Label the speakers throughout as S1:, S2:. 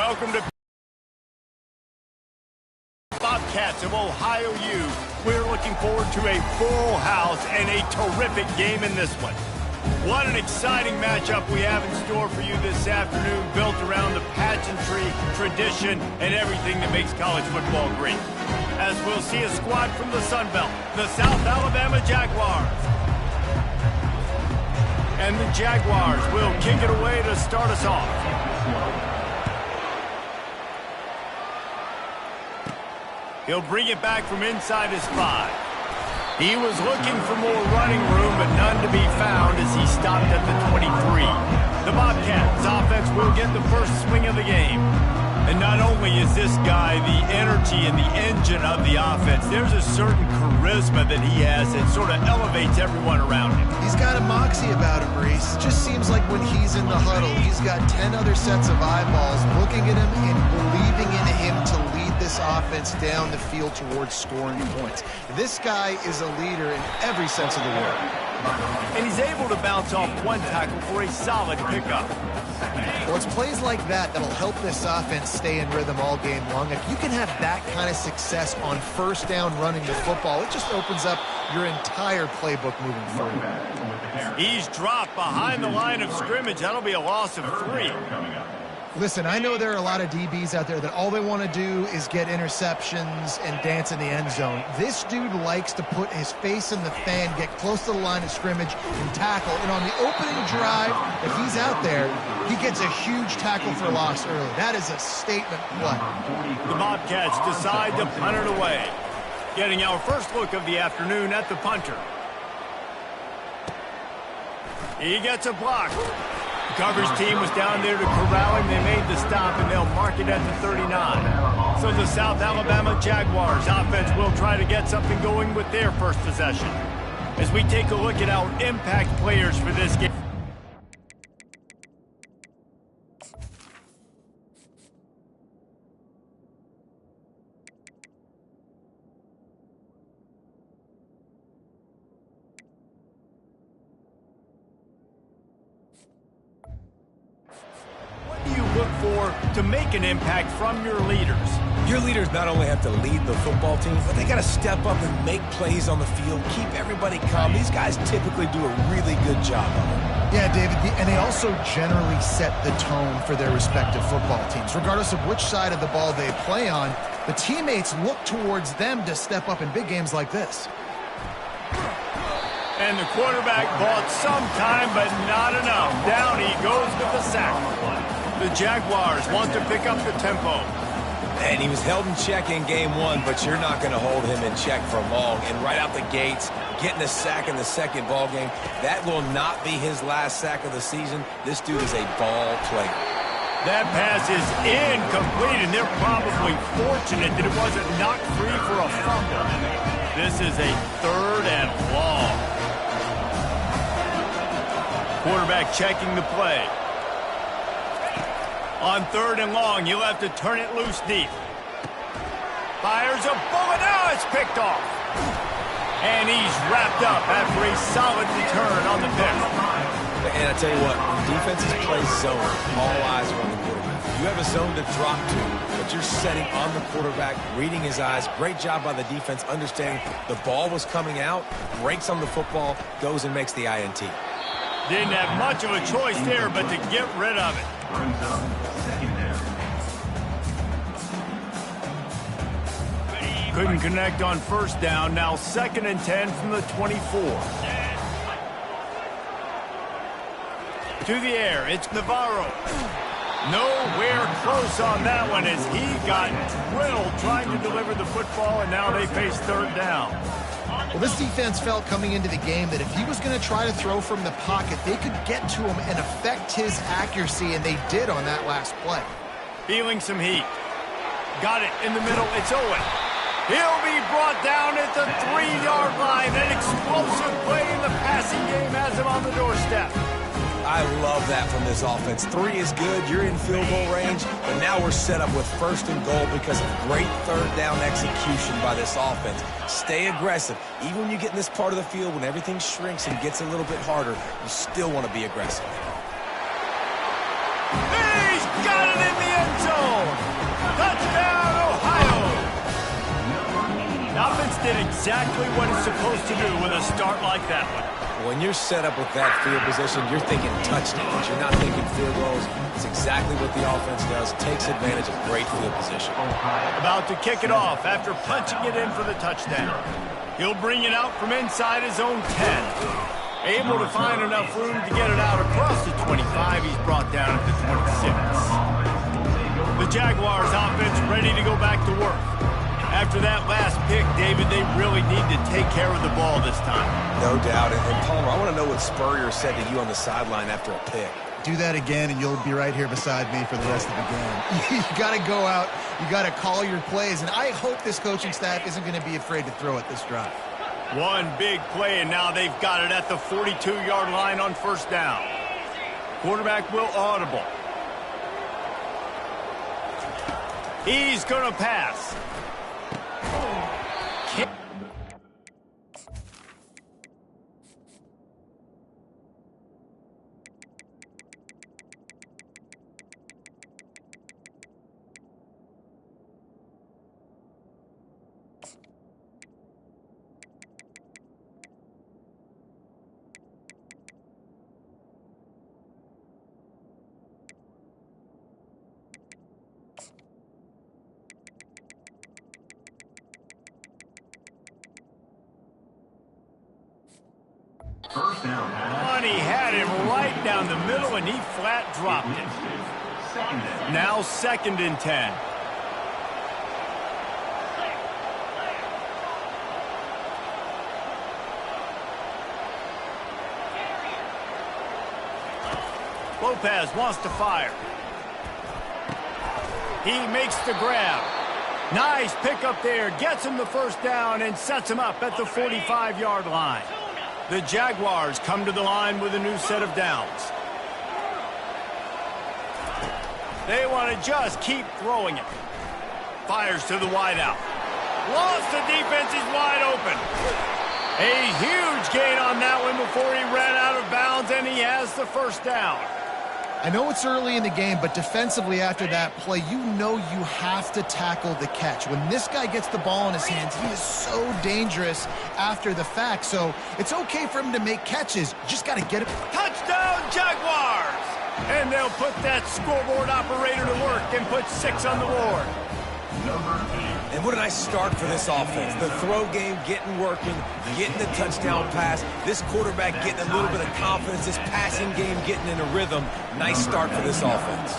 S1: Welcome to Bobcats of Ohio U. We're looking forward to a full house and a terrific game in this one. What an exciting matchup we have in store for you this afternoon, built around the pageantry, tradition, and everything that makes college football great. As we'll see a squad from the Sun Belt, the South Alabama Jaguars. And the Jaguars will kick it away to start us off. He'll bring it back from inside his 5. He was looking for more running room, but none to be found as he stopped at the 23. The Bobcats offense will get the first swing of the game. And not only is this guy the energy and the engine of the offense, there's a certain charisma that he has that sort of elevates everyone around him.
S2: He's got a moxie about him, Reese. Just seems like when he's in the huddle, he's got 10 other sets of eyeballs looking at him and believing in him to lead this offense down the field towards scoring points. This guy is a leader in every sense of the word.
S1: And he's able to bounce off one tackle for a solid pickup.
S2: Well, it's plays like that that'll help this offense stay in rhythm all game long. If you can have that kind of success on first down running the football, it just opens up your entire playbook moving forward.
S1: He's dropped behind the line of scrimmage. That'll be a loss of 3.
S2: Listen, I know there are a lot of DBs out there that all they want to do is get interceptions and dance in the end zone. This dude likes to put his face in the fan, get close to the line of scrimmage, and tackle. And on the opening drive, if he's out there, he gets a huge tackle for loss early. That is a statement play.
S1: The Bobcats decide to punt it away. Getting our first look of the afternoon at the punter. He gets a block. The coverage team was down there to corral him. They made the stop, and they'll mark it at the 39. So the South Alabama Jaguars offense will try to get something going with their first possession. As we take a look at our impact players for this game. To make an impact from your leaders.
S3: Your leaders not only have to lead the football team, but they got to step up and make plays on the field, keep everybody calm. These guys typically do a really good job of it.
S2: Yeah, David, and they also generally set the tone for their respective football teams. Regardless of which side of the ball they play on, the teammates look towards them to step up in big games like this.
S1: And the quarterback bought some time, but not enough. Down he goes with the sack. The Jaguars want to pick up the tempo.
S3: And he was held in check in game 1, but you're not going to hold him in check for long. And right out the gates, getting a sack in the second ball game, that will not be his last sack of the season. This dude is a ball player.
S1: That pass is incomplete, and they're probably fortunate that it wasn't knocked free for a fumble. This is a 3rd and long. Quarterback checking the play. On 3rd and long, you'll have to turn it loose deep. Fires a bullet. Now it's picked off. And he's wrapped up after a solid return on the pick.
S3: And I tell you what, when defenses play zone, all eyes are on the quarterback. You have a zone to drop to, but you're setting on the quarterback, reading his eyes. Great job by the defense, understanding the ball was coming out, breaks on the football, goes and makes the INT.
S1: Didn't have much of a choice there, but to get rid of it. Couldn't connect on first down. Now 2nd and 10 from the 24. To the air, it's Navarro. Nowhere close on that one as he got drilled trying to deliver the football, and now they face 3rd down.
S2: Well, this defense felt coming into the game that if he was going to try to throw from the pocket, they could get to him and affect his accuracy, and they did on that last play.
S1: Feeling some heat. Got it in the middle. It's Owen. He'll be brought down at the 3-yard line. An explosive play in the passing game has him on the doorstep.
S3: I love that from this offense. 3 is good. You're in field goal range, but now we're set up with 1st and goal because of great 3rd down execution by this offense. Stay aggressive. Even when you get in this part of the field, when everything shrinks and gets a little bit harder, you still want to be aggressive.
S1: He's got it in the end zone. did exactly what it's supposed to do with a start like that one.
S3: When you're set up with that field position, you're thinking touchdowns. You're not thinking field goals. It's exactly what the offense does. Takes advantage of great field position.
S1: About to kick it off after punching it in for the touchdown. He'll bring it out from inside his own 10. Able to find enough room to get it out across the 25. He's brought down at the 26. The Jaguars offense ready to go back to work. After that last pick, David, they really need to take care of the ball this time.
S3: No doubt. And Palmer, I want to know what Spurrier said to you on the sideline after a pick.
S2: Do that again, and you'll be right here beside me for the rest of the game. You got to go out. You got to call your plays, and I hope this coaching staff isn't going to be afraid to throw it this drive.
S1: One big play, and now they've got it at the 42-yard line on first down. Quarterback will audible. He's going to pass.
S4: First down.
S1: And he had him right down the middle, and he flat dropped it. Now 2nd and 10. Lopez wants to fire. He makes the grab. Nice pickup there. Gets him the first down and sets him up at the 45-yard line. The Jaguars come to the line with a new set of downs. They want to just keep throwing it. Fires to the wideout. Lost the defense. He's wide open. A huge gain on that one before he ran out of bounds, and he has the first down.
S2: I know it's early in the game, but defensively after that play, you know you have to tackle the catch. When this guy gets the ball in his hands, he is so dangerous after the fact. So it's okay for him to make catches. You just got to get it.
S1: Touchdown, Jaguars! And they'll put that scoreboard operator to work and put 6 on the board.
S3: And what a nice start for this offense. The throw game getting working, getting the touchdown pass. This quarterback getting a little bit of confidence. This passing game getting in a rhythm. Nice start for this offense.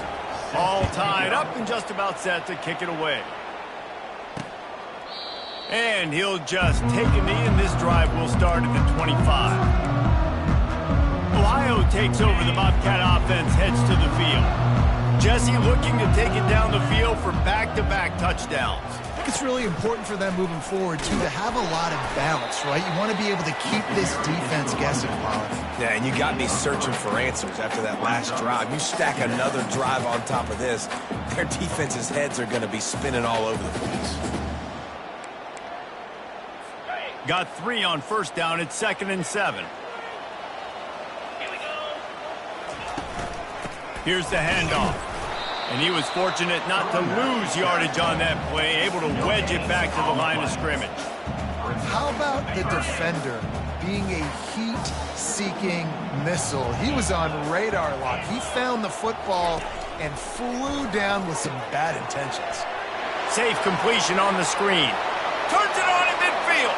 S1: All tied up and just about set to kick it away. And he'll just take a knee, and this drive will start at the 25. Ohio takes over. The Bobcat offense heads to the field. Jesse looking to take it down the field for back-to-back touchdowns.
S2: I think it's really important for them moving forward, too, to have a lot of balance, right? You want to be able to keep this defense guessing, Bob.
S3: Yeah, and you got me searching for answers after that last drive. You stack another drive on top of this, their defense's heads are going to be spinning all over the place.
S1: Got 3 on first down. It's 2nd and 7. Here's the handoff. And he was fortunate not to lose yardage on that play, able to wedge it back to the line of scrimmage.
S2: How about the defender being a heat-seeking missile? He was on radar lock. He found the football and flew down with some bad intentions.
S1: Safe completion on the screen. Turns it on in midfield.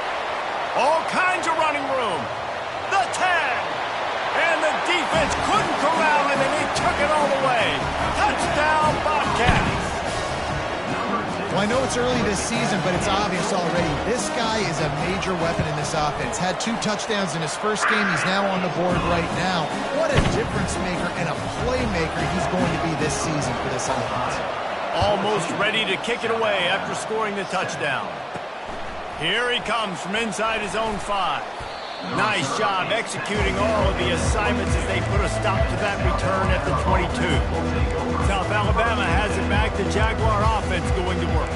S1: All kinds of running room. The 10. And the defense couldn't corral him, and he took it all the way. Touchdown, Bobcats.
S2: Well, I know it's early this season, but it's obvious already. This guy is a major weapon in this offense. Had 2 touchdowns in his first game. He's now on the board right now. What a difference maker and a playmaker he's going to be this season for this offense.
S1: Almost ready to kick it away after scoring the touchdown. Here he comes from inside his own 5. Nice job executing all of the assignments as they put a stop to that return at the 22. South Alabama has it back. The Jaguar offense going to work.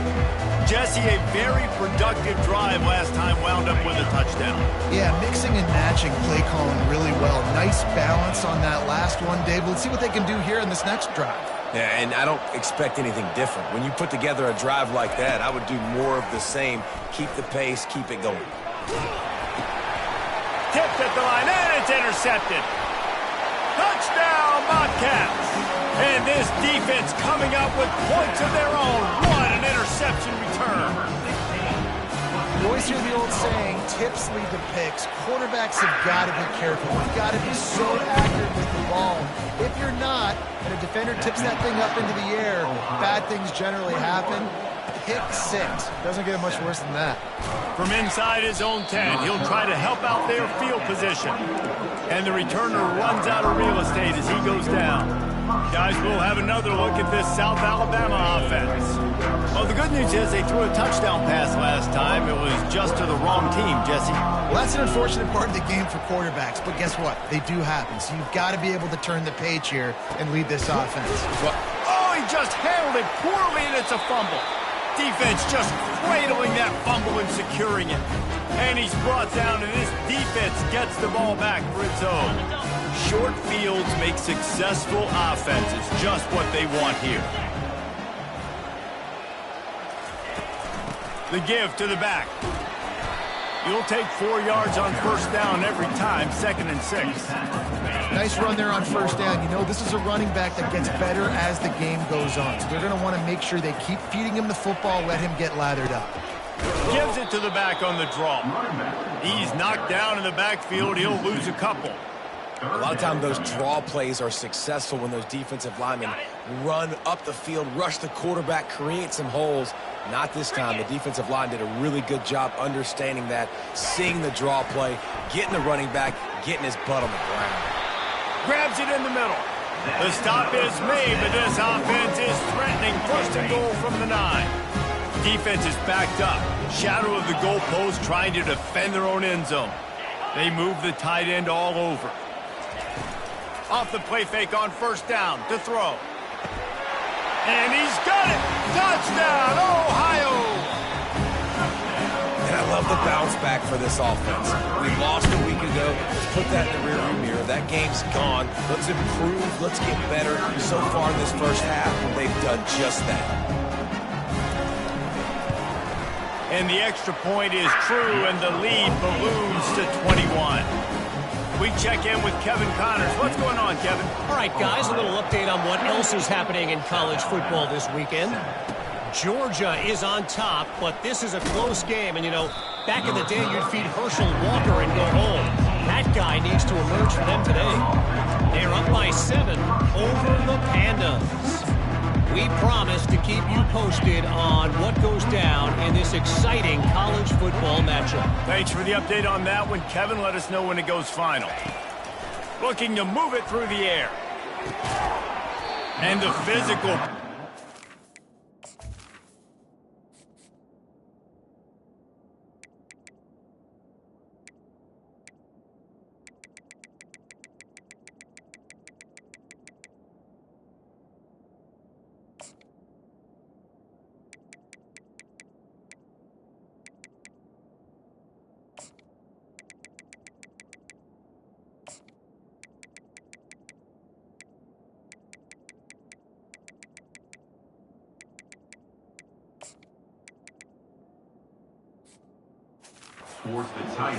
S1: Jesse, a very productive drive last time, wound up with a touchdown.
S2: Yeah, mixing and matching play calling really well. Nice balance on that last one, Dave. Let's see what they can do here in this next drive.
S3: Yeah, and I don't expect anything different. When you put together a drive like that, I would do more of the same. Keep the pace, keep it going.
S1: Tipped at the line, and it's intercepted. Touchdown, Bobcats. And this defense coming up with points of their own. What an interception return.
S2: You always hear the old saying, tips lead to picks. Quarterbacks have got to be careful. You've got to be so accurate with the ball. If you're not, and a defender tips that thing up into the air, bad things generally happen. Pick 6. Doesn't get much worse than that.
S1: From inside his own 10, he'll try to help out their field position. And the returner runs out of real estate as he goes down. Guys, we'll have another look at this South Alabama offense. Well, the good news is they threw a touchdown pass last time. It was just to the wrong team, Jesse.
S2: Well, that's an unfortunate part of the game for quarterbacks, but guess what? They do happen. So you've got to be able to turn the page here and lead this offense.
S1: Oh, he just handled it poorly, and it's a fumble. Defense just cradling that fumble and securing it. And he's brought down, and this defense gets the ball back for its own. Short fields make successful offenses, just what they want here. The give to the back. You'll take 4 yards on first down every time, 2nd and 6.
S2: Nice run there on first down. You know, this is a running back that gets better as the game goes on. So they're going to want to make sure they keep feeding him the football, let him get lathered up.
S1: Gives it to the back on the draw. He's knocked down in the backfield. He'll lose a couple.
S3: A lot of times those draw plays are successful when those defensive linemen run up the field, rush the quarterback, create some holes. Not this time. The defensive line did a really good job understanding that, seeing the draw play, getting the running back, getting his butt on the ground.
S1: Grabs it in the middle. The stop is made, but this offense is threatening. 1st and goal from the 9. Defense is backed up. Shadow of the goalpost trying to defend their own end zone. They move the tight end all over. Off the play fake on first down to throw. And he's got it! Touchdown, Ohio!
S3: And I love the bounce back for this offense. We lost a week ago. Let's put that in the rearview mirror. That game's gone. Let's improve. Let's get better. So far in this first half, they've done just that.
S1: And the extra point is true, and the lead balloons to 21. We check in with Kevin Connors. What's going on, Kevin?
S4: All right, guys, a little update on what else is happening in college football this weekend. Georgia is on top, but this is a close game. And, you know, back in the day, you'd feed Herschel Walker and go home. That guy needs to emerge for them today. They're up by 7 over the Pandas. We promise to keep you posted on what goes down in this exciting college football matchup.
S1: Thanks for the update on that one, Kevin. Let us know when it goes final. Looking to move it through the air. And the physical.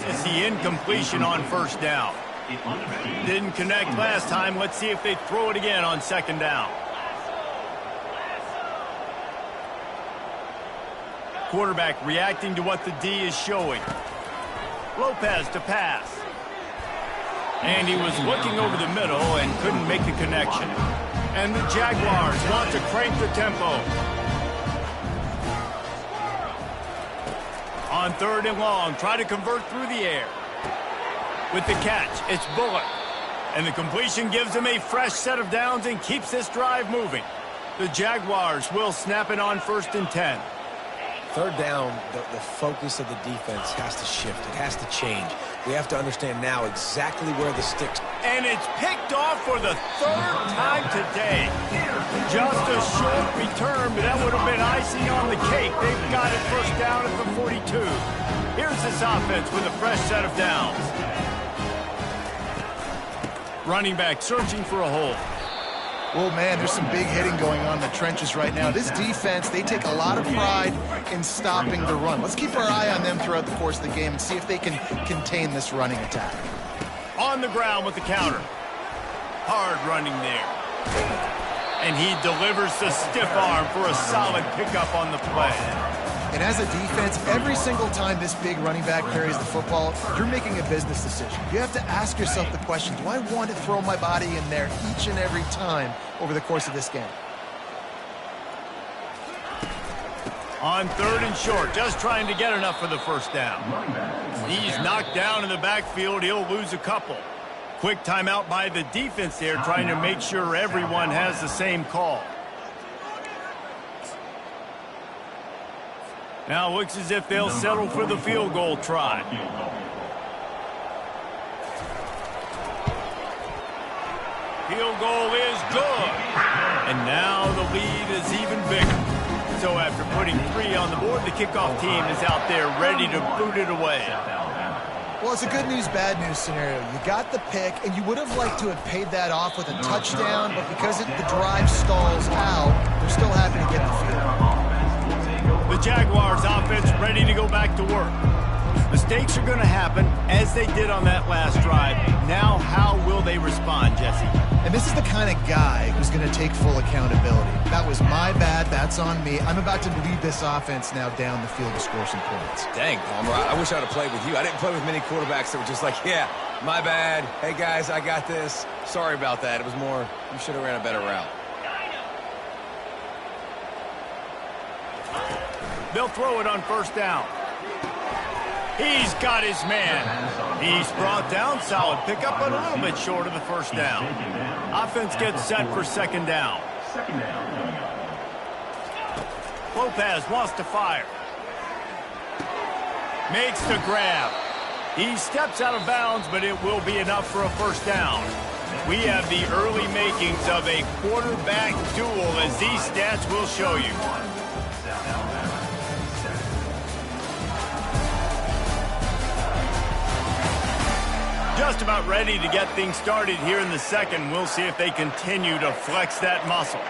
S1: It's the incompletion on first down. Didn't connect last time. Let's see if they throw it again on 2nd down. Quarterback reacting to what the D is showing. Lopez to pass. And he was looking over the middle and couldn't make the connection. And the Jaguars want to crank the tempo. On 3rd and long, try to convert through the air. With the catch, it's Bullock. And the completion gives him a fresh set of downs and keeps this drive moving. The Jaguars will snap it on 1st and 10.
S3: 3rd down, the focus of the defense has to shift. It has to change. We have to understand now exactly where the sticks.
S1: And it's picked off for the 3rd time today. Just a short return, but that would have been icing on the cake. They've got it 1st down at the 42. Here's this offense with a fresh set of downs. Running back searching for a hole.
S2: Well, man, there's some big hitting going on in the trenches right now. This defense, they take a lot of pride in stopping the run. Let's keep our eye on them throughout the course of the game and see if they can contain this running attack.
S1: On the ground with the counter. Hard running there. And he delivers the stiff arm for a solid pickup on the play.
S2: And as a defense, every single time this big running back carries the football, you're making a business decision. You have to ask yourself the question, do I want to throw my body in there each and every time over the course of this game?
S1: On 3rd and short, just trying to get enough for the first down. He's knocked down in the backfield. He'll lose a couple. Quick timeout by the defense there, trying to make sure everyone has the same call. Now looks as if they'll settle for the field goal try. Field goal is good. And now the lead is even bigger. So after putting 3 on the board, the kickoff team is out there ready to boot it away.
S2: Well, it's a good news, bad news scenario. You got the pick, and you would have liked to have paid that off with a touchdown, but because the drive stalls out, they're still happy to get the field.
S1: The Jaguars offense ready to go back to work. Mistakes are going to happen, as they did on that last drive. Now, how will they respond, Jesse?
S2: And this is the kind of guy who's going to take full accountability. That was my bad. That's on me. I'm about to lead this offense now down the field to score some points.
S3: Dang, Palmer, I wish I would have played with you. I didn't play with many quarterbacks that were just like, yeah, my bad. Hey, guys, I got this. Sorry about that. It was more, you should have ran a better route.
S1: They'll throw it on 1st down. He's got his man. He's brought down. Solid pickup, but a little bit short of the 1st down. Offense gets set for 2nd down. Lopez wants to fire. Makes the grab. He steps out of bounds, but it will be enough for a 1st down. We have the early makings of a quarterback duel, as these stats will show you. Just about ready to get things started here in the 2nd. We'll see if they continue to flex that muscle.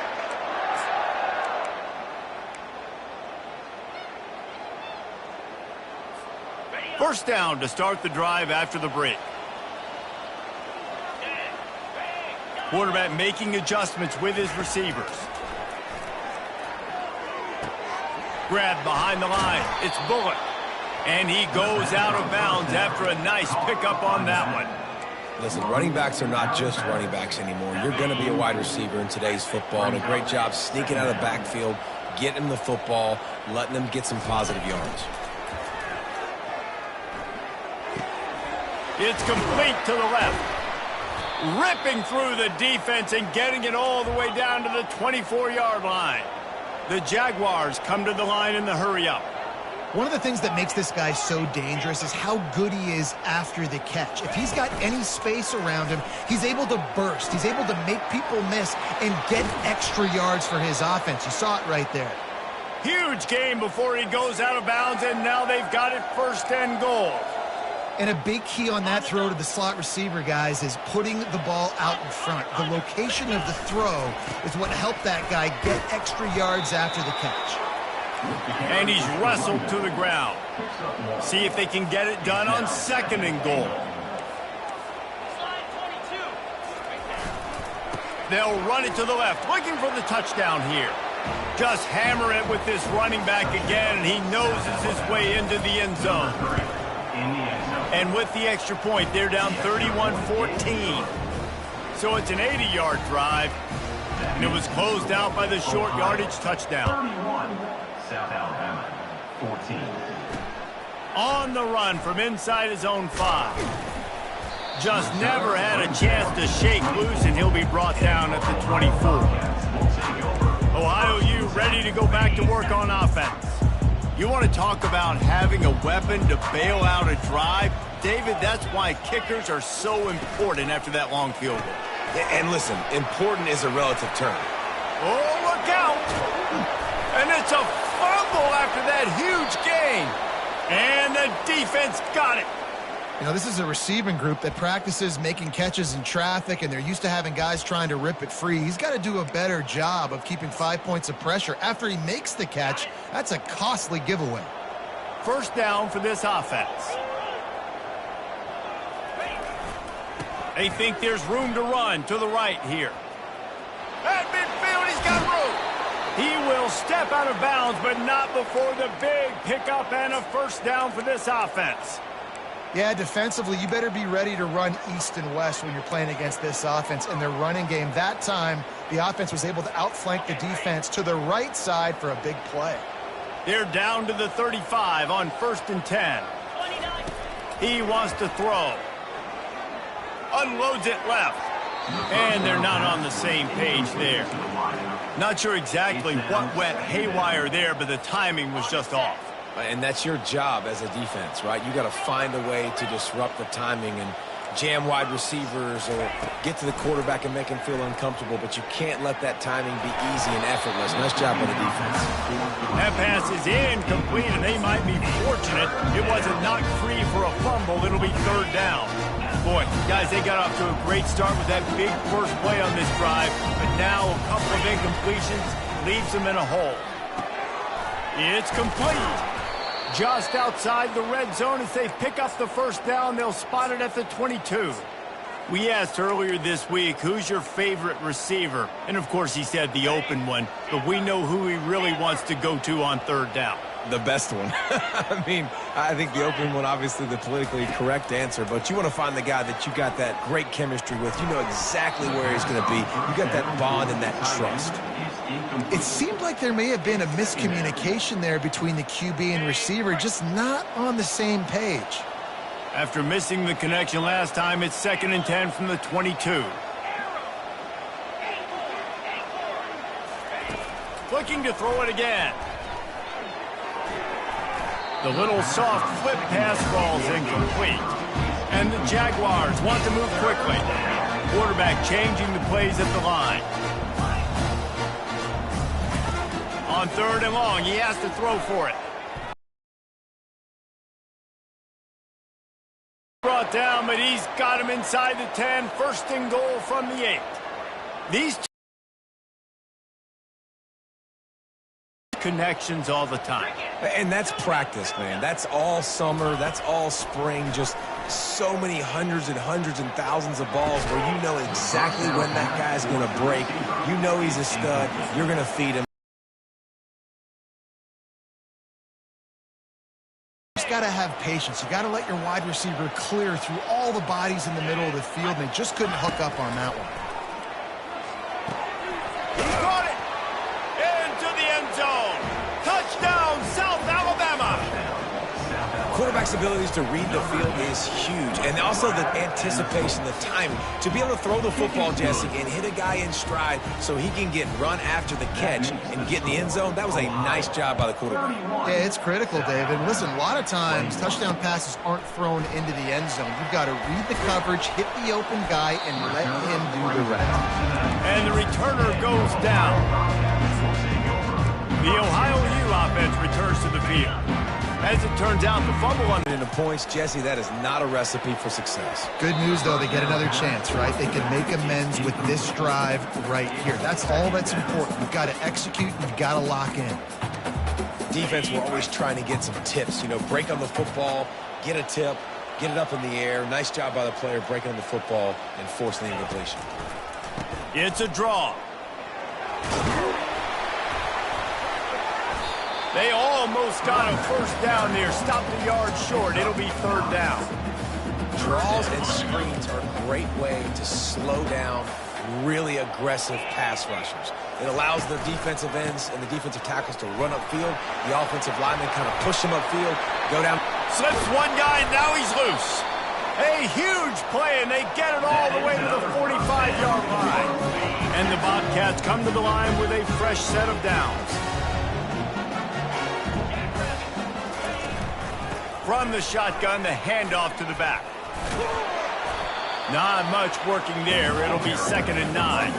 S1: First down to start the drive after the break. Quarterback making adjustments with his receivers. Grabbed behind the line. It's Bullock. And he goes out of bounds after a nice pickup on that one.
S3: Listen, running backs are not just running backs anymore. You're going to be a wide receiver in today's football. And a great job sneaking out of the backfield, getting them the football, letting them get some positive yards.
S1: It's complete to the left. Ripping through the defense and getting it all the way down to the 24-yard line. The Jaguars come to the line in the hurry-up.
S2: One of the things that makes this guy so dangerous is how good he is after the catch. If he's got any space around him, he's able to burst. He's able to make people miss and get extra yards for his offense. You saw it right there.
S1: Huge game before he goes out of bounds, and now they've got it 1st and goal.
S2: And a big key on that throw to the slot receiver, guys, is putting the ball out in front. The location of the throw is what helped that guy get extra yards after the catch.
S1: And he's wrestled to the ground. See if they can get it done on 2nd and goal. They'll run it to the left, looking for the touchdown here. Just hammer it with this running back again, and he noses his way into the end zone. And with the extra point, they're down 31-14. So it's an 80-yard drive, and it was closed out by the short yardage touchdown.
S5: 31, South Alabama, 14.
S1: On the run from inside his own 5. Just never had a chance to shake loose, and he'll be brought down at the 24. Ohio U ready to go back to work on offense. You want to talk about having a weapon to bail out a drive? David, that's why kickers are so important after that long field goal.
S3: And listen, important is a relative term.
S1: Oh, look out! And it's a fumble after that huge gain. And the defense got it.
S2: You know, this is a receiving group that practices making catches in traffic, and they're used to having guys trying to rip it free. He's got to do a better job of keeping 5 points of pressure after he makes the catch. That's a costly giveaway.
S1: First down for this offense. They think there's room to run to the right here. At midfield, he's got room. He will step out of bounds, but not before the big pickup and a first down for this offense.
S2: Yeah, defensively, you better be ready to run east and west when you're playing against this offense. In their running game, that time, the offense was able to outflank the defense to the right side for a big play.
S1: They're down to the 35 on 1st and 10. He wants to throw. Unloads it left. And they're not on the same page there. Not sure exactly what went haywire there, but the timing was just off.
S3: And that's your job as a defense, right? You got to find a way to disrupt the timing and jam wide receivers or get to the quarterback and make him feel uncomfortable, but you can't let that timing be easy and effortless. Nice job by the defense.
S1: That pass is incomplete, and they might be fortunate it wasn't knocked free for a fumble. It'll be 3rd down. Boy, guys, they got off to a great start with that big first play on this drive, but now a couple of incompletions leaves them in a hole. It's complete. Just outside the red zone as they pick up the first down. They'll spot it at the 22. We asked earlier this week, who's your favorite receiver? And, of course, he said the open one, but we know who he really wants to go to on 3rd down.
S3: The best one. I mean, I think the open one, obviously the politically correct answer, but you want to find the guy that you got that great chemistry with. You know exactly where he's going to be. You got that bond and that trust.
S2: It seemed like there may have been a miscommunication there between the QB and receiver, just not on the same page.
S1: After missing the connection last time, it's 2nd and 10 from the 22. Looking to throw it again. The little soft flip pass falls incomplete. And the Jaguars want to move quickly. Quarterback changing the plays at the line. On 3rd and long, he has to throw for it. Brought down, but he's got him inside the 10. 1st and goal from the 8. These two connections all the time.
S3: And that's practice, man. That's all summer. That's all spring. Just so many hundreds and thousands of balls where you know exactly when that guy's going to break. You know he's a stud. You're going to feed him.
S2: Got to have patience. You got to let your wide receiver clear through all the bodies in the middle of the field, and they just couldn't hook up on that one.
S1: He caught it into the end zone. Touchdown, South Alabama.
S3: Quarterback's abilities to read the field is huge, and also the anticipation, the timing. To be able to throw the football, Jesse, and hit a guy in stride so he can get run after the catch and get in the end zone, that was a nice job by the quarterback.
S2: Yeah, it's critical, David. Listen, a lot of times touchdown passes aren't thrown into the end zone. You've got to read the coverage, hit the open guy, and let him do the rest.
S1: And the returner goes down. The Ohio U offense returns to the field. As it turns out, the fumble on
S3: into points, Jesse, that is not a recipe for success.
S2: Good news, though, they get another chance, right? They can make amends with this drive right here. That's all that's important. You've got to execute, you've got to lock in.
S3: Defense, we're always trying to get some tips. You know, break on the football, get a tip, get it up in the air. Nice job by the player breaking on the football and forcing the incompletion.
S1: It's a draw. They almost got a first down there. Stopped a yard short. It'll be 3rd down.
S3: Draws and screens are a great way to slow down really aggressive pass rushers. It allows the defensive ends and the defensive tackles to run upfield. The offensive linemen kind of push them upfield, go down.
S1: Slips one guy, and now he's loose. A huge play, and they get it all the way to the 45-yard line. And the Bobcats come to the line with a fresh set of downs. From the shotgun, the handoff to the back. Not much working there. It'll be 2nd and 9.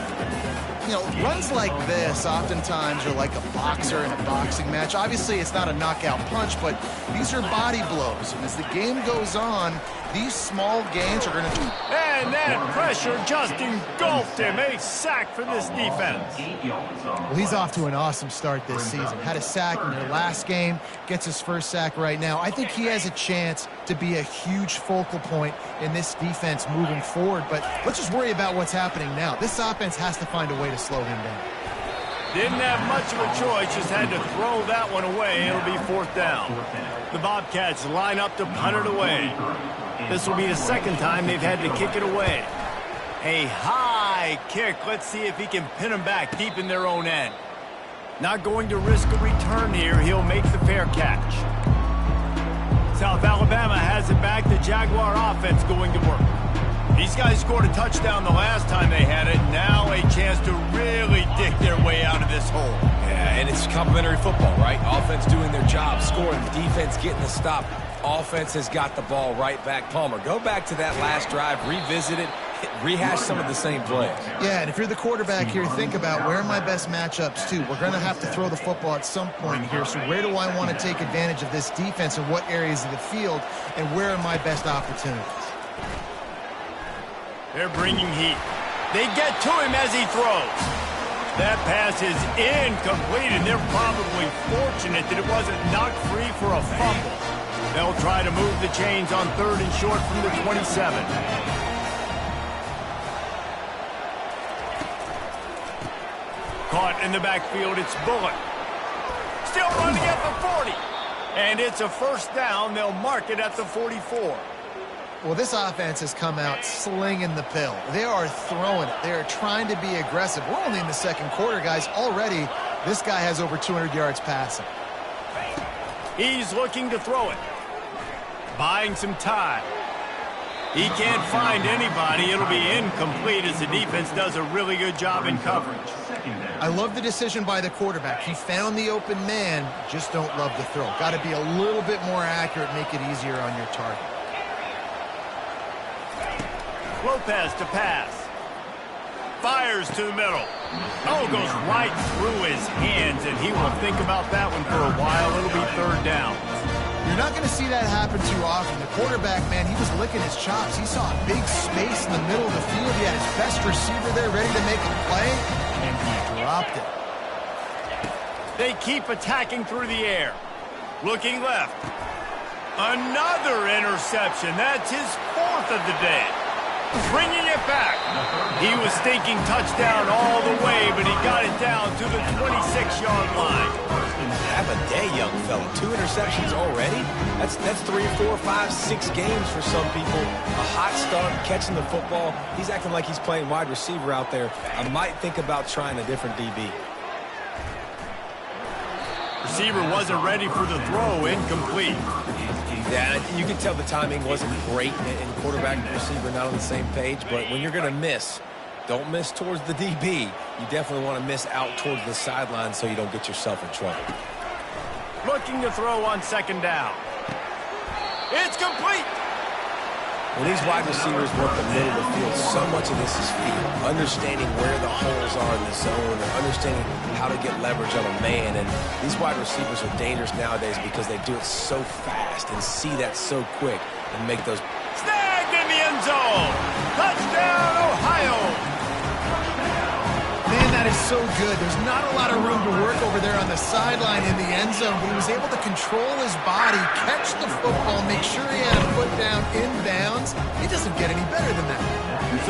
S2: You know, runs like this oftentimes are like a boxer in a boxing match. Obviously, it's not a knockout punch, but these are body blows. And as the game goes on, These small gains are going to...
S1: And that pressure just engulfed him. A sack for this defense.
S2: Well, he's off to an awesome start this season. Had a sack in their last game, gets his first sack right now. I think he has a chance to be a huge focal point in this defense moving forward. But let's just worry about what's happening now. This offense has to find a way to slow him down.
S1: Didn't have much of a choice, just had to throw that one away. It'll be 4th down. The Bobcats line up to punt it away. This will be the second time they've had to kick it away. A high kick. Let's see if he can pin them back deep in their own end. Not going to risk a return here. He'll make the fair catch. South Alabama has it back. The Jaguar offense going to work. These guys scored a touchdown the last time they had it. Now a chance to really dig their way out of this hole.
S3: Yeah, and it's complimentary football, right? Offense doing their job, scoring, defense getting the stop. Offense has got the ball right back. Palmer, go back to that last drive, revisit it, rehash some of the same plays.
S2: Yeah, and if you're the quarterback here, think about where are my best matchups too. We're going to have to throw the football at some point here, so where do I want to take advantage of this defense and what areas of the field, and where are my best opportunities?
S1: They're bringing heat. They get to him as he throws. That pass is incomplete, and they're probably fortunate that it wasn't knocked free for a fumble. They'll try to move the chains on 3rd and short from the 27. Caught in the backfield, it's Bullock. Still running at the 40. And it's a 1st down. They'll mark it at the 44.
S2: Well, this offense has come out slinging the pill. They are throwing it. They are trying to be aggressive. We're only in the 2nd quarter, guys. Already, this guy has over 200 yards passing.
S1: He's looking to throw it. Buying some time. He can't find anybody. It'll be incomplete as the defense does a really good job in coverage.
S2: I love the decision by the quarterback. He found the open man, just don't love the throw. Got to be a little bit more accurate, make it easier on your target.
S1: Lopez to pass. Fires to the middle. Oh, goes right through his hands, and he will think about that one for a while. It'll be 3rd down.
S2: You're not going to see that happen too often. The quarterback, man, he was licking his chops. He saw a big space in the middle of the field. He had his best receiver there ready to make a play, and he dropped it.
S1: They keep attacking through the air. Looking left. Another interception. That's his 4th of the day. Bringing it back. He was thinking touchdown all the way, but he got it down to the 26-yard line.
S3: Have a day, young fella. 2 interceptions already? That's 3, 4, 5, 6 games for some people. A hot start, catching the football. He's acting like he's playing wide receiver out there. I might think about trying a different DB.
S1: Receiver wasn't ready for the throw. Incomplete.
S3: Yeah, you can tell the timing wasn't great, and quarterback and receiver not on the same page, but when you're going to miss, don't miss towards the DB. You definitely want to miss out towards the sideline so you don't get yourself in trouble.
S1: Looking to throw on 2nd down. It's complete.
S3: When these wide receivers work the middle of the field, so much of this is feel. Understanding where the holes are in the zone, and understanding how to get leverage on a man. And these wide receivers are dangerous nowadays because they do it so fast and see that so quick and make those.
S1: Snagged in the end zone. Touchdown, Ohio.
S2: Man, that is so good. There's not a lot of room to work over there on the sideline in the end zone, but he was able to control his body, catch the football, make sure he had a foot down in bounds. It doesn't get any better than that.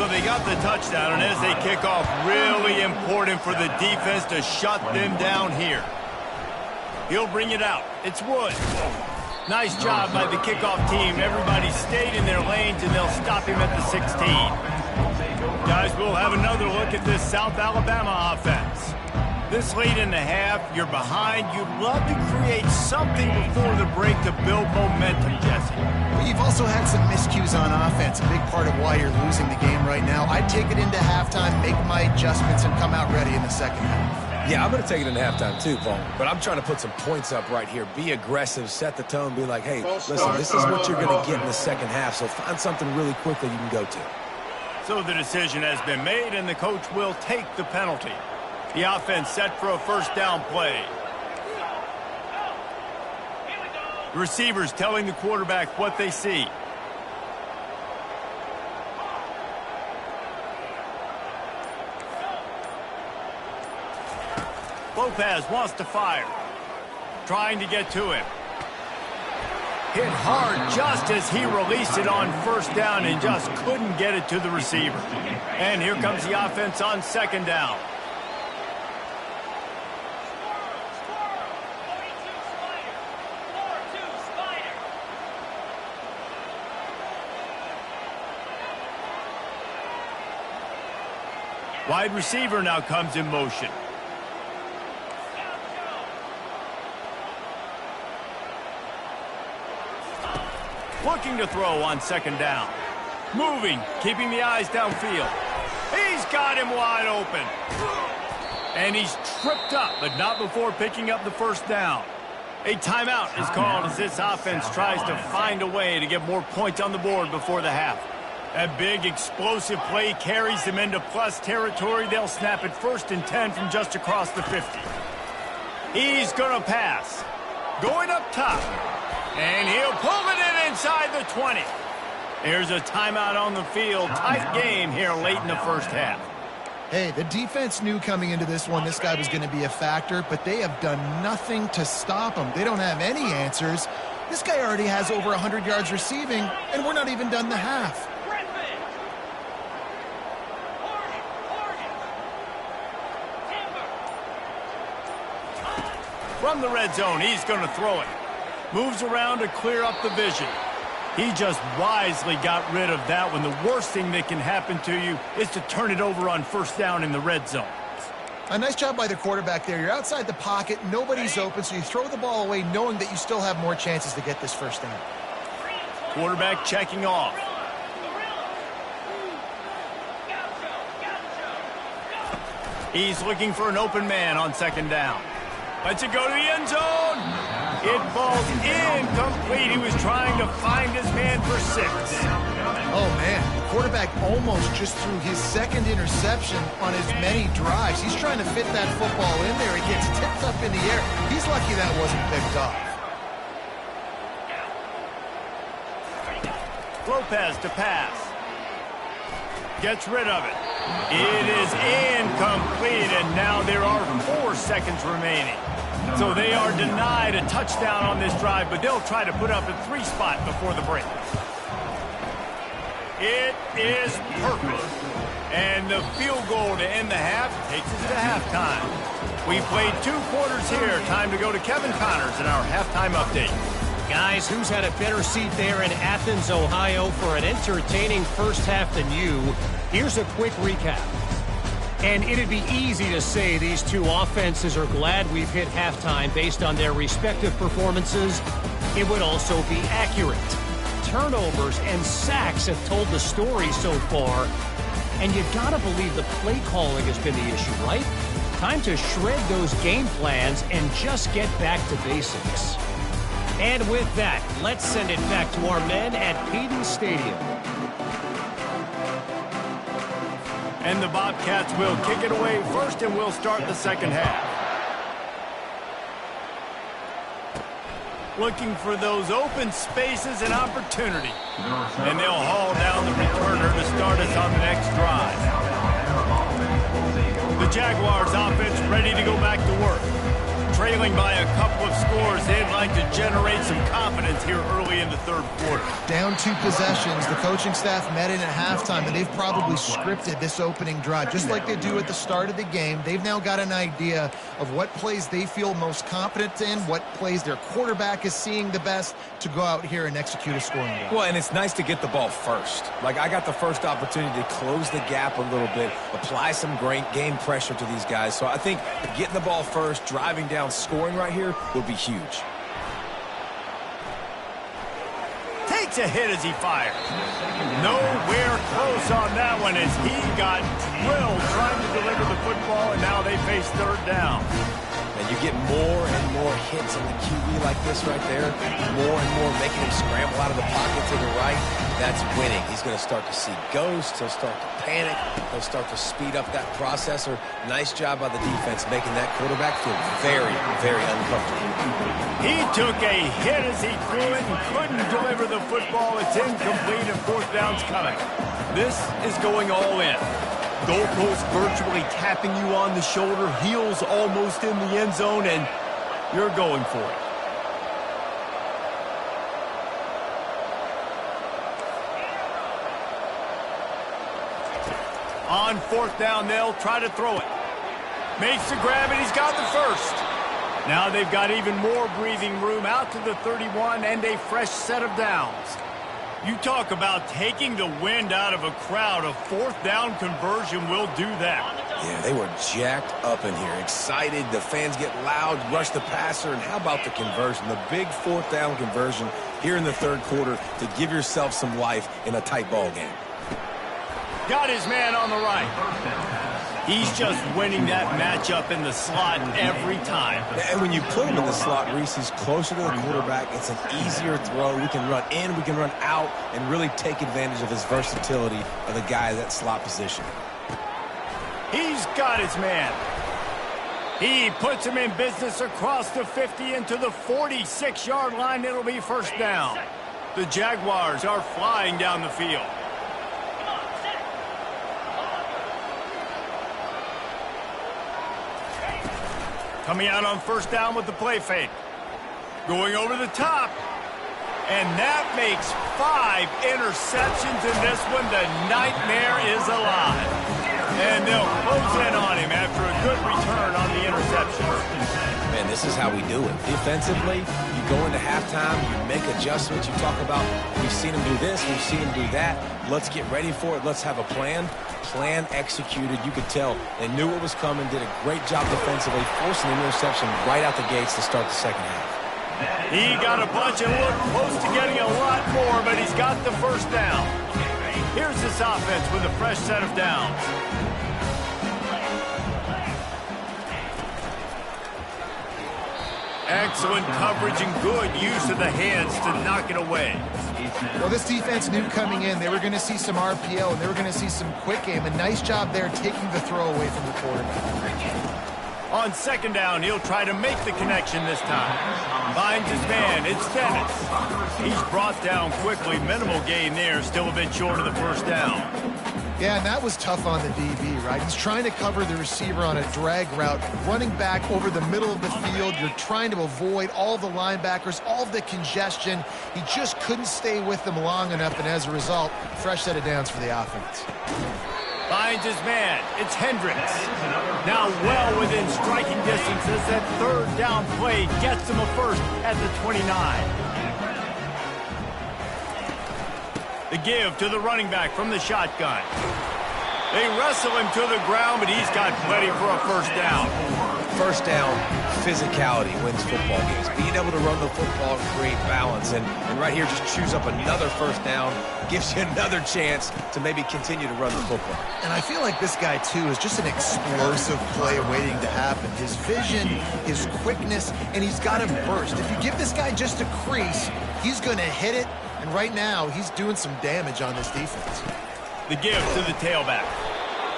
S1: So they got the touchdown, and as they kick off, really important for the defense to shut them down here. He'll bring it out. It's Wood. Nice job by the kickoff team. Everybody stayed in their lanes, and they'll stop him at the 16. Guys, we'll have another look at this South Alabama offense. This late in the half, you're behind. You'd love to create something before the break to build momentum, Jesse.
S2: But you've also had some miscues on offense, a big part of why you're losing the game right now. I'd take it into halftime, make my adjustments, and come out ready in the 2nd half.
S3: Yeah, I'm going to take it into halftime too, Paul. But I'm trying to put some points up right here. Be aggressive, set the tone, be like, hey, listen, this is what you're going to get in the 2nd half, so find something really quickly you can go to.
S1: So the decision has been made, and the coach will take the penalty. The offense set for a 1st down play. The receivers telling the quarterback what they see. Lopez wants to fire. Trying to get to him. Hit hard just as he released it on first down and just couldn't get it to the receiver. And here comes the offense on second down. Wide receiver now comes in motion. Looking to throw on second down. Moving, keeping the eyes downfield. He's got him wide open. And he's tripped up, but not before picking up the first down. A timeout is called as this offense tries to find a way to get more points on the board before the half. That big explosive play carries them into plus territory. They'll snap it 1st and 10 from just across the 50. He's going to pass. Going up top. And he'll pull it in inside the 20. There's a timeout on the field. Tight game here late in the first half.
S2: Hey, the defense knew coming into this one this guy was going to be a factor, but they have done nothing to stop him. They don't have any answers. This guy already has over 100 yards receiving, and we're not even done the half.
S1: From the red zone, he's going to throw it. Moves around to clear up the vision. He just wisely got rid of that one. The worst thing that can happen to you is to turn it over on first down in the red zone.
S2: A nice job by the quarterback there. You're outside the pocket, nobody's open, so you throw the ball away knowing that you still have more chances to get this first down.
S1: Quarterback checking off. He's looking for an open man on second down. Lets it go to the end zone. It falls incomplete. He was trying to find his man for 6.
S2: Oh, man. The quarterback almost just threw his second interception on as many drives. He's trying to fit that football in there. It gets tipped up in the air. He's lucky that wasn't picked off. Lopez to pass. Gets rid of it.
S1: It is incomplete, and now there are 4 seconds remaining. So they are denied a touchdown on this drive, but they'll try to put up a 3 spot before the break. It is perfect. And the field goal to end the half takes us to halftime. We played 2 quarters here. Time to go to Kevin Connors in our halftime update.
S4: Guys, who's had a better seat there in Athens, Ohio for an entertaining first half than you? Here's a quick recap. And it'd be easy to say these 2 offenses are glad we've hit halftime based on their respective performances. It would also be accurate. Turnovers and sacks have told the story so far. And you gotta believe the play calling has been the issue, right? Time to shred those game plans and just get back to basics. And with that, let's send it back to our men at Peden Stadium.
S1: And the Bobcats will kick it away first, and we'll start the second half. Looking for those open spaces and opportunity. And they'll haul down the returner to start us on the next drive. The Jaguars offense ready to go back to work. Trailing by a couple of scores, they'd like to generate some confidence here early in the third quarter.
S2: Down 2 possessions. The coaching staff met in at halftime, and they've probably scripted this opening drive. Just like they do at the start of the game, they've now got an idea of what plays they feel most confident in, what plays their quarterback is seeing the best to go out here and execute a scoring drive.
S3: Well, and it's nice to get the ball first. Like, I got the first opportunity to close the gap a little bit, apply some great game pressure to these guys. So I think getting the ball first, driving down, scoring right here will be huge.
S1: Takes a hit as he fires. Nowhere close on that one as he got drilled trying to deliver the football, and now they face third down.
S3: And you get more and more hits on the QB like this right there, more and more making him scramble out of the pocket to the right. That's winning. He's going to start to see ghosts. He'll start to panic. He'll start to speed up that processor. Nice job by the defense making that quarterback feel very, very uncomfortable.
S1: He took a hit as he threw it and couldn't deliver the football. It's incomplete and fourth down's coming. This is going all in. Goalpost virtually tapping you on the shoulder, heels almost in the end zone, and you're going for it. On fourth down, they'll try to throw it. Makes the grab, and he's got the first. Now they've got even more breathing room out to the 31 and a fresh set of downs. You talk about taking the wind out of a crowd. A fourth down conversion will do that.
S3: Yeah, they were jacked up in here, excited. The fans get loud, rush the passer, and how about the conversion? The big fourth down conversion here in the third quarter to give yourself some life in a tight ball game.
S1: Got his man on the right. He's just winning that matchup in the slot every time.
S3: And when you put him in the slot, Reese, he's closer to the quarterback. It's an easier throw. We can run in, we can run out, and really take advantage of his versatility of the guy at that slot position.
S1: He's got his man. He puts him in business across the 50 into the 46-yard line. It'll be first down. The Jaguars are flying down the field. Coming out on first down with the play fake. Going over the top. And that makes 5 interceptions in this one. The nightmare is alive. And they'll close in on him after a good return on the interception.
S3: Man, this is how we do it. Defensively, you go into halftime, you make adjustments. You talk about, we've seen him do this, we've seen him do that. Let's get ready for it. Let's have a plan. Plan executed. You could tell they knew what was coming, did a great job defensively, forcing an interception right out the gates to start the second half.
S1: He got a bunch and looked close to getting a lot more, but he's got the first down. Here's this offense with a fresh set of downs. Excellent coverage and good use of the hands to knock it away.
S2: Well, this defense knew coming in they were going to see some RPO and they were going to see some quick game. A nice job there taking the throw away from the quarterback.
S1: On second down, he'll try to make the connection this time. Finds his man. It's Dennis. He's brought down quickly. Minimal gain there. Still a bit short of the first down.
S2: Yeah, and that was tough on the DB, right? He's trying to cover the receiver on a drag route, running back over the middle of the field. You're trying to avoid all the linebackers, all the congestion. He just couldn't stay with them long enough, and as a result, fresh set of downs for the offense.
S1: Finds his man. It's Hendricks. Now well within striking distance as that third down play gets him a first at the 29. The give to the running back from the shotgun. They wrestle him to the ground, but he's got plenty for a first down.
S3: First down, physicality wins football games. Being able to run the football and create balance. And right here, just choose up another first down, gives you another chance to maybe continue to run the football.
S2: And I feel like this guy, too, is just an explosive play waiting to happen. His vision, his quickness, and he's got a burst. If you give this guy just a crease, he's going to hit it. And right now, he's doing some damage on this defense.
S1: The give to the tailback.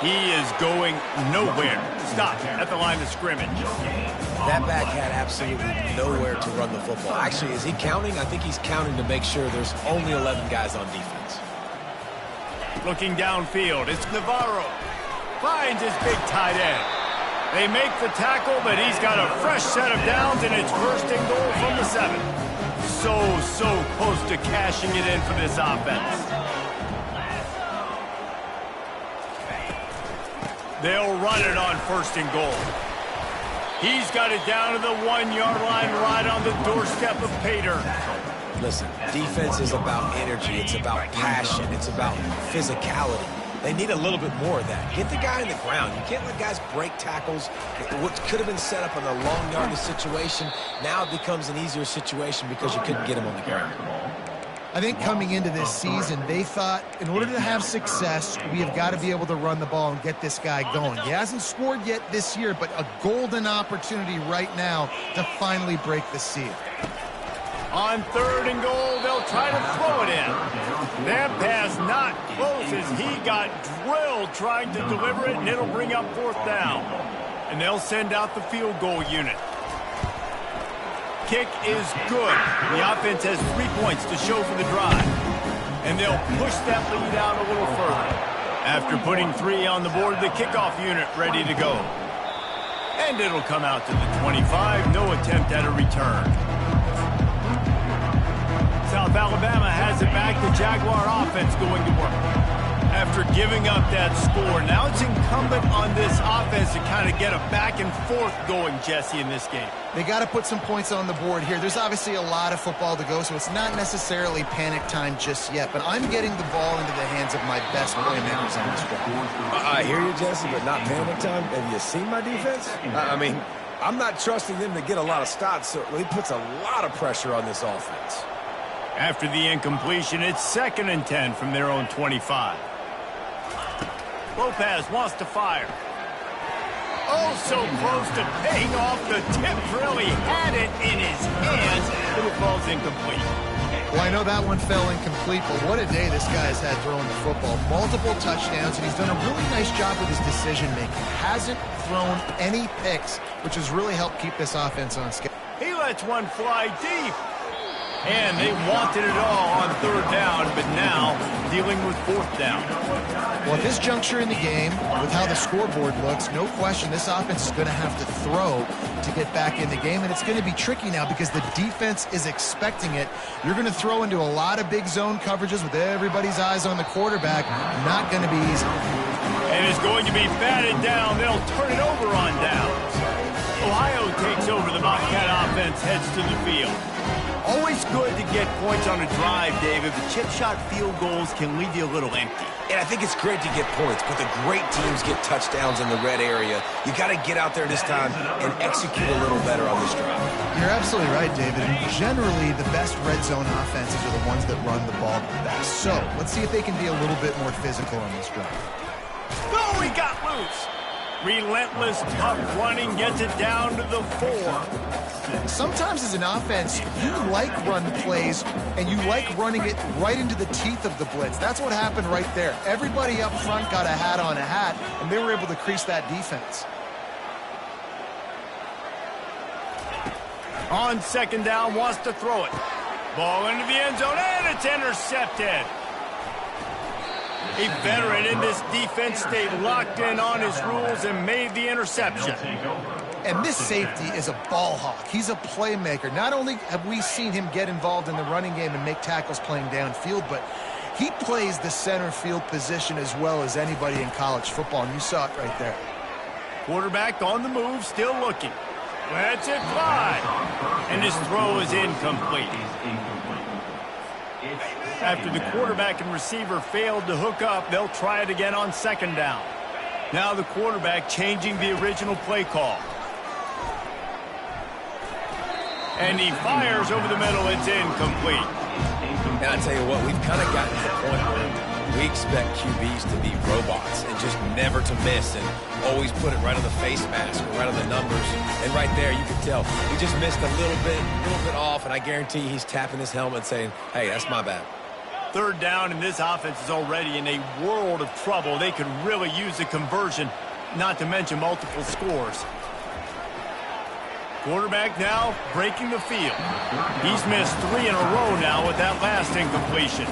S1: He is going nowhere. Stop at the line of scrimmage.
S3: That back had absolutely nowhere to run the football. Actually, is he counting? I think he's counting to make sure there's only 11 guys on defense.
S1: Looking downfield, it's Navarro. Finds his big tight end. They make the tackle, but he's got a fresh set of downs, and it's first and goal from the 7. So close to cashing it in for this offense. They'll run it on first and goal. He's got it down to the 1-yard line right on the doorstep of Pater.
S3: Listen, defense is about energy. It's about passion. It's about physicality. They need a little bit more of that. Get the guy in the ground. You can't let guys break tackles. What could have been set up in a long yardage situation, now it becomes an easier situation because you couldn't get him on the ground.
S2: I think coming into this season, they thought in order to have success, we have got to be able to run the ball and get this guy going. He hasn't scored yet this year, but a golden opportunity right now to finally break the seal.
S1: On third and goal, they'll try to throw it in. That pass not close as he got drilled trying to deliver it, and it'll bring up fourth down. And they'll send out the field goal unit. Kick is good. The offense has 3 points to show for the drive. And they'll push that lead out a little further. After putting 3 on the board, the kickoff unit ready to go. And it'll come out to the 25. No attempt at a return. South Alabama has it back. The Jaguar offense going to work. After giving up that score, now it's incumbent on this offense to kind of get a back and forth going, Jesse, in this game.
S2: They got to put some points on the board here. There's obviously a lot of football to go, so it's not necessarily panic time just yet, but I'm getting the ball into the hands of my best playmakers on this drive.
S3: I hear you, Jesse, but not panic time. Have you seen my defense? I mean, I'm not trusting them to get a lot of stops, so he puts a lot of pressure on this offense.
S1: After the incompletion, it's 2nd and 10 from their own 25. Lopez wants to fire. Oh, so close to paying off. The tip really had it in his hands, but it falls incomplete.
S2: Well, I know that one fell incomplete, but what a day this guy has had throwing the football. Multiple touchdowns, and he's done a really nice job with his decision-making. Hasn't thrown any picks, which has really helped keep this offense on schedule.
S1: He lets one fly deep. And they wanted it all on 3rd down, but now dealing with 4th down.
S2: Well, at this juncture in the game, with how the scoreboard looks, no question this offense is going to have to throw to get back in the game, and it's going to be tricky now because the defense is expecting it. You're going to throw into a lot of big zone coverages with everybody's eyes on the quarterback. Not going to be easy.
S1: And it's going to be batted down. They'll turn it over on downs. Ohio takes over. The Bobcat offense heads to the field. Always good to get points on a drive, David, but chip shot field goals can leave you a little empty.
S3: And I think it's great to get points, but the great teams get touchdowns in the red area. You got to get out there this time and execute a little better on this drive.
S2: You're absolutely right, David. Generally, the best red zone offenses are the ones that run the ball the best. So let's see if they can be a little bit more physical on this drive.
S1: Oh, he got loose. Relentless, tough running gets it down to the 4.
S2: Sometimes as an offense, you like run plays, and you like running it right into the teeth of the blitz. That's what happened right there. Everybody up front got a hat on a hat, and they were able to crease that defense.
S1: On 2nd down, wants to throw it. Ball into the end zone, and it's intercepted. A veteran in this defense stayed locked in on his rules and made the interception.
S2: And this safety is a ball hawk. He's a playmaker. Not only have we seen him get involved in the running game and make tackles playing downfield, but he plays the center field position as well as anybody in college football, and you saw it right there.
S1: Quarterback on the move, still looking. Lets it fly. And his throw is incomplete. After the quarterback and receiver failed to hook up, they'll try it again on 2nd down. Now the quarterback changing the original play call. And he fires over the middle. It's incomplete.
S3: And I tell you what, we've kind of gotten to the point where we expect QBs to be robots and just never to miss and always put it right on the face mask or right on the numbers. And right there, you can tell he just missed a little bit off, and I guarantee he's tapping his helmet saying, hey, that's my bad.
S1: 3rd down, and this offense is already in a world of trouble. They could really use a conversion, not to mention multiple scores. Quarterback now breaking the field. He's missed 3 in a row now with that last incompletion.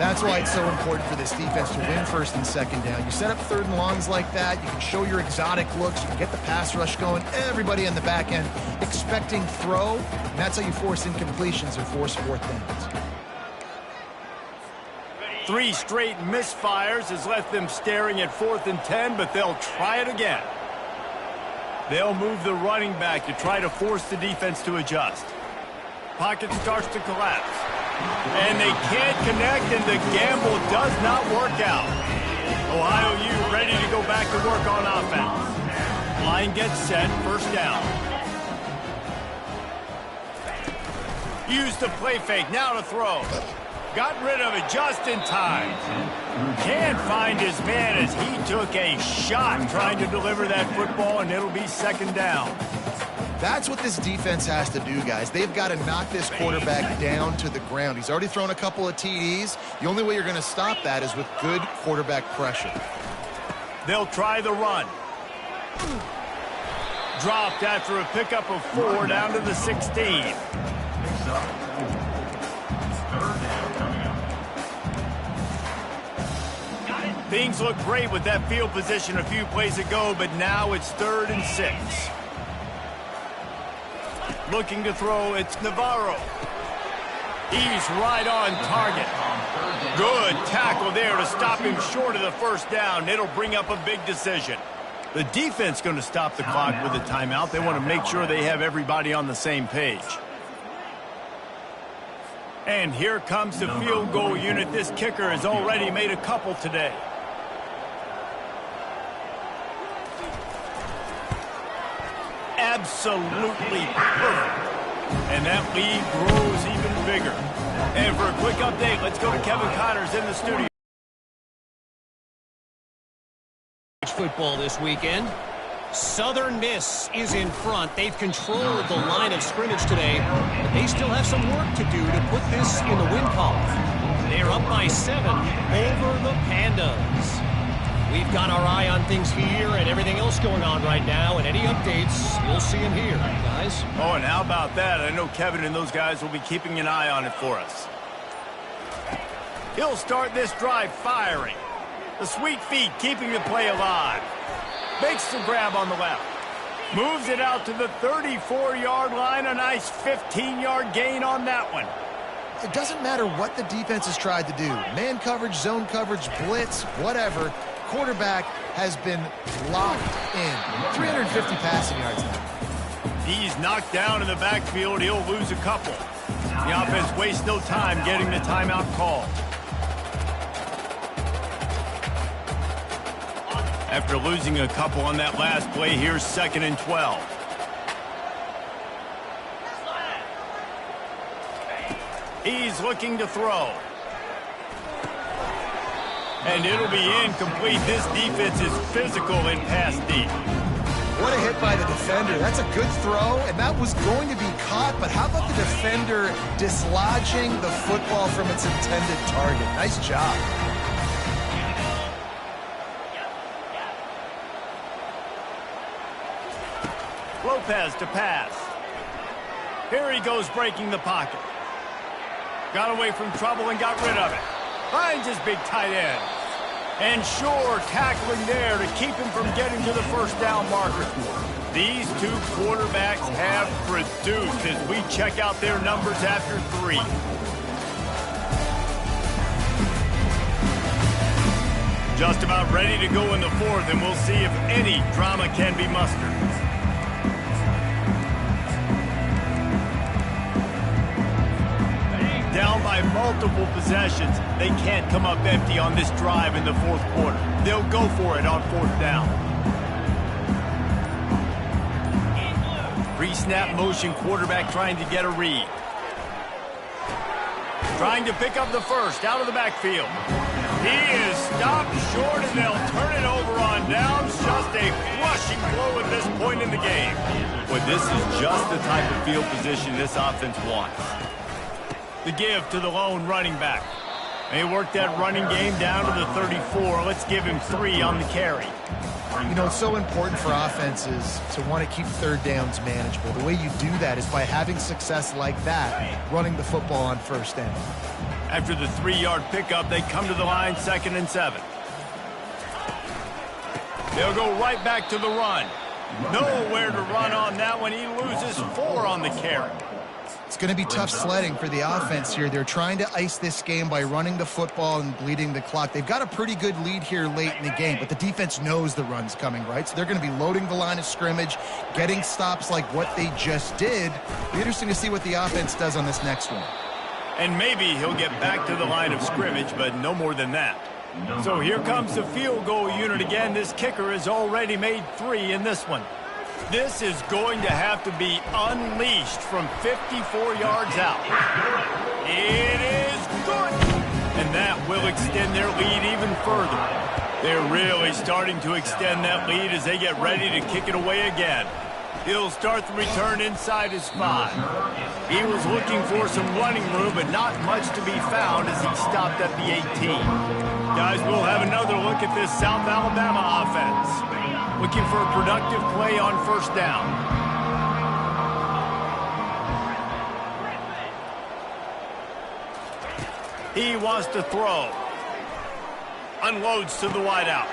S2: That's why it's so important for this defense to win 1st and 2nd down. You set up 3rd and longs like that. You can show your exotic looks. You can get the pass rush going. Everybody on the back end expecting throw. And that's how you force incompletions or force 4th downs.
S1: 3 straight misfires has left them staring at 4th and 10, but they'll try it again. They'll move the running back to try to force the defense to adjust. Pocket starts to collapse. And they can't connect, and the gamble does not work out. Ohio U ready to go back to work on offense. Line gets set, 1st down. Use the play fake, now to throw. Got rid of it just in time. Can't find his man as he took a shot trying to deliver that football, and it'll be 2nd down.
S2: That's what this defense has to do, guys. They've got to knock this quarterback down to the ground. He's already thrown a couple of TDs. The only way you're going to stop that is with good quarterback pressure.
S1: They'll try the run. Dropped after a pickup of 4 down to the 16. Things look great with that field position a few plays ago, but now it's 3rd and 6. Looking to throw, it's Navarro. He's right on target. Good tackle there to stop him short of the first down. It'll bring up a big decision. The defense going to stop the clock with a timeout. They want to make sure they have everybody on the same page. And here comes the field goal unit. This kicker has already made a couple today. Absolutely perfect. And that lead grows even bigger. And for a quick update, let's go to Kevin Connors in the studio.
S4: Football this weekend. Southern Miss is in front. They've controlled the line of scrimmage today, but they still have some work to do to put this in the win column. They're up by 7 over the Pandas. We've got our eye on things here and everything else going on right now, and any updates, you'll see them here, guys.
S1: Oh, and how about that? I know Kevin and those guys will be keeping an eye on it for us. He'll start this drive firing. The sweet feet keeping the play alive. Makes the grab on the left. Moves it out to the 34-yard line. A nice 15-yard gain on that one.
S2: It doesn't matter what the defense has tried to do. Man coverage, zone coverage, blitz, whatever. Quarterback has been locked in. 350 passing yards now.
S1: He's knocked down in the backfield. He'll lose a couple. The offense wastes no time getting the timeout called. After losing a couple on that last play, here's 2nd and 12. He's looking to throw. And it'll be incomplete. This defense is physical in pass deep.
S2: What a hit by the defender. That's a good throw, and that was going to be caught, but how about the defender dislodging the football from its intended target? Nice job.
S1: Lopez to pass. Here he goes breaking the pocket. Got away from trouble and got rid of it. Finds his big tight end. And sure, tackling there to keep him from getting to the first down marker. These two quarterbacks have produced as we check out their numbers after 3. Just about ready to go in the 4th, and we'll see if any drama can be mustered. Down by multiple possessions. They can't come up empty on this drive in the 4th quarter. They'll go for it on 4th down. Pre-snap motion, quarterback trying to get a read. Trying to pick up the first out of the backfield. He is stopped short, and they'll turn it over on downs. Just a crushing blow at this point in the game. But this is just the type of field position this offense wants. The give to the lone running back. They work that running game down to the 34. Let's give him 3 on the carry.
S2: You know, it's so important for offenses to want to keep 3rd downs manageable. The way you do that is by having success like that, running the football on 1st down.
S1: After the 3-yard pickup, they come to the line, 2nd and 7. They'll go right back to the run. Nowhere to run on that one. He loses 4 on the carry.
S2: It's going to be tough sledding for the offense here. They're trying to ice this game by running the football and bleeding the clock. They've got a pretty good lead here late in the game, but the defense knows the run's coming, right? So they're going to be loading the line of scrimmage, getting stops like what they just did. It'll be interesting to see what the offense does on this next one.
S1: And maybe he'll get back to the line of scrimmage, but no more than that. So here comes the field goal unit again. This kicker has already made 3 in this one. This is going to have to be unleashed from 54 yards out. It is good. And that will extend their lead even further. They're really starting to extend that lead as they get ready to kick it away again. He'll start the return inside his 5. He was looking for some running room, but not much to be found as he stopped at the 18. Guys, we'll have another look at this South Alabama offense. Looking for a productive play on 1st down. He wants to throw. Unloads to the wideout.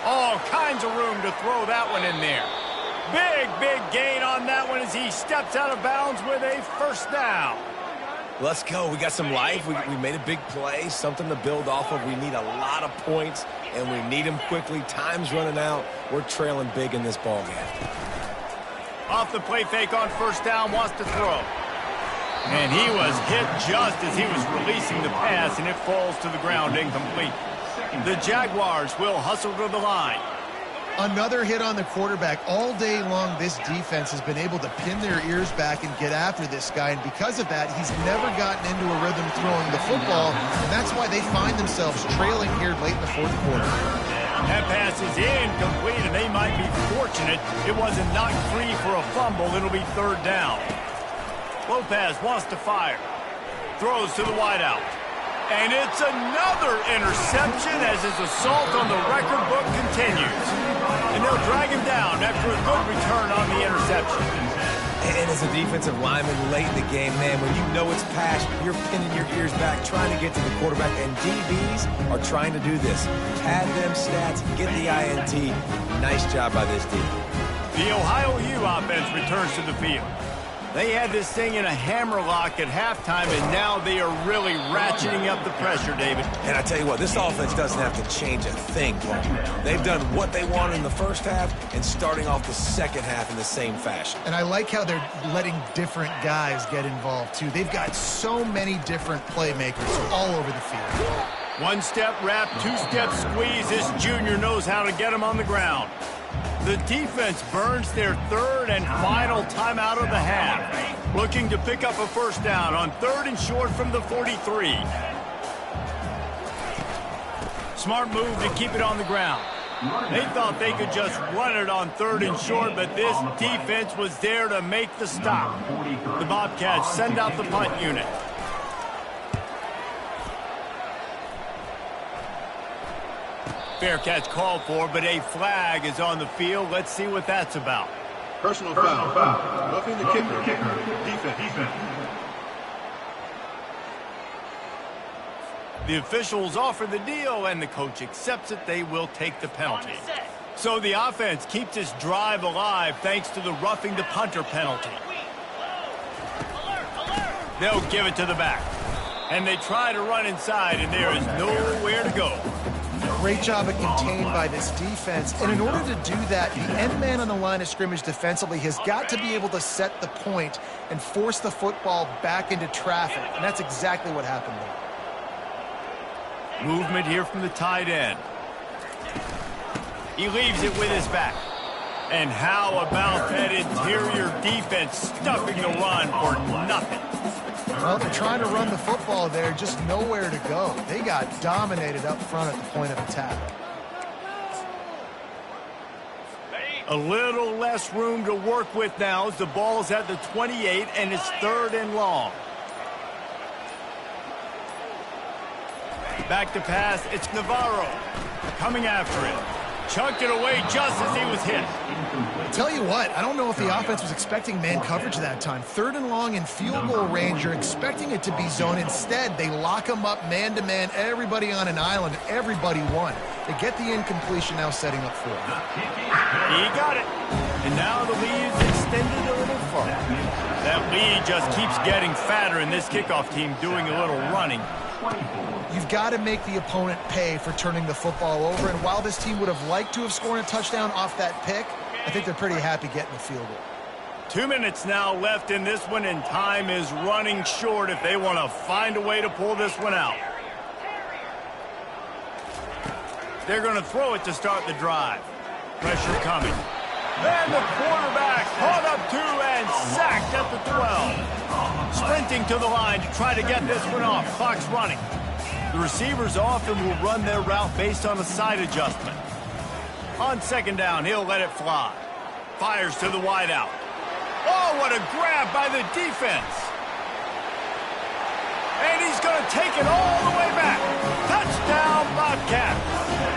S1: All kinds of room to throw that one in there. Big gain on that one as he steps out of bounds with a first down.
S3: Let's go. We got some life. We made a big play, something to build off of. We need a lot of points, and we need them quickly. Time's running out. We're trailing big in this ball game.
S1: Off the play fake on first down, wants to throw. And he was hit just as he was releasing the pass, and it falls to the ground incomplete. The Jaguars will hustle to the line.
S2: Another hit on the quarterback. All day long, this defense has been able to pin their ears back and get after this guy, and because of that, he's never gotten into a rhythm throwing the football, and that's why they find themselves trailing here late in the fourth quarter.
S1: That pass is incomplete, and they might be fortunate it wasn't knocked free for a fumble. It'll be third down. Lopez wants to fire. Throws to the wideout. And it's another interception as his assault on the record book continues. And they'll drag him down after a good return on the interception.
S3: And as a defensive lineman late in the game, man, when you know it's pass, you're pinning your ears back, trying to get to the quarterback. And DBs are trying to do this. Pad them stats, get the INT. Nice job by this D.
S1: The Ohio U offense returns to the field. They had this thing in a hammerlock at halftime, and now they are really ratcheting up the pressure, David.
S3: And I tell you what, this offense doesn't have to change a thing, Paul. They've done what they wanted in the first half and starting off the second half in the same fashion.
S2: And I like how they're letting different guys get involved, too. They've got so many different playmakers all over the field.
S1: One-step wrap, two-step squeeze. This junior knows how to get him on the ground. The defense burns their third and final timeout of the half. Looking to pick up a first down on third and short from the 43. Smart move to keep it on the ground. They thought they could just run it on third and short, but this defense was there to make the stop. The Bobcats send out the punt unit. Fair catch called for, but a flag is on the field. Let's see what that's about.
S6: Personal foul. Roughing the kicker. Defense.
S1: The officials offer the deal, and the coach accepts it. They will take the penalty. So the offense keeps this drive alive thanks to the roughing the punter penalty. They'll give it to the back. And they try to run inside, and there is nowhere to go.
S2: Great job at contained by this defense. And in order to do that, the end man on the line of scrimmage defensively has got to be able to set the point and force the football back into traffic. And that's exactly what happened there.
S1: Movement here from the tight end. He leaves it with his back. And how about that interior defense stuffing the run for nothing?
S2: Well, they're trying to run the football there, just nowhere to go. They got dominated up front at the point of attack.
S1: A little less room to work with now as the ball's at the 28 and it's third and long. Back to pass, it's Navarro coming after it. Chucked it away just as he was hit.
S2: Tell you what, I don't know if the offense was expecting man coverage that time. Third and long in field goal range, you're expecting it to be zone. Instead, they lock them up man-to-man, everybody on an island, everybody won. They get the incompletion now setting up for it.
S1: He got it. And now the lead's extended a little further. That lead just keeps getting fatter, and this kickoff team doing a little running.
S2: You've got to make the opponent pay for turning the football over, and while this team would have liked to have scored a touchdown off that pick, I think they're pretty happy getting the field goal.
S1: 2 minutes now left in this one, and time is running short if they want to find a way to pull this one out. They're going to throw it to start the drive. Pressure coming. And the quarterback caught up to and sacked at the 12. Sprinting to the line to try to get this one off. Clock's running. The receivers often will run their route based on a side adjustment. On second down, he'll let it fly. Fires to the wideout. Oh, what a grab by the defense. And he's going to take it all the way back. Touchdown, Bobcats.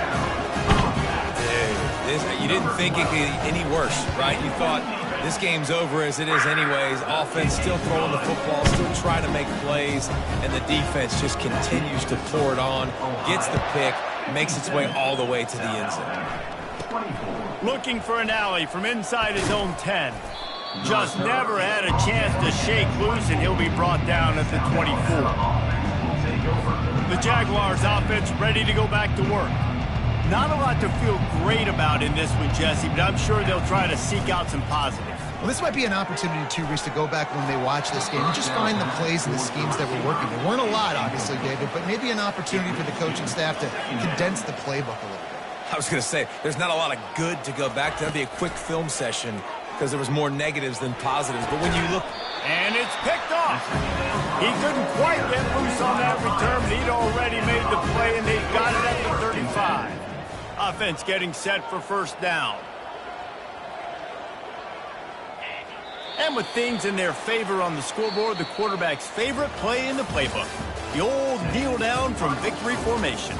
S3: You didn't think it could get any worse, right? You thought this game's over as it is anyways. Offense still throwing the football, still trying to make plays, and the defense just continues to pour it on, gets the pick, makes its way all the way to the end zone.
S1: Looking for an alley from inside his own 10. Just never had a chance to shake loose, and he'll be brought down at the 24. The Jaguars offense ready to go back to work. Not a lot to feel great about in this one, Jesse, but I'm sure they'll try to seek out some positives.
S2: Well, this might be an opportunity, too, Reese, to go back when they watch this game and just find the plays and the schemes that were working. There weren't a lot, obviously, David, but maybe an opportunity for the coaching staff to condense the playbook a little bit.
S3: I was going to say, there's not a lot of good to go back to. That'd be a quick film session because there was more negatives than positives. But when you look...
S1: And it's picked off. He couldn't quite get loose on that return, but he'd already made the play, and they've got it at the 35. Offense getting set for first down. And with things in their favor on the scoreboard, the quarterback's favorite play in the playbook. The old kneel down from victory formation.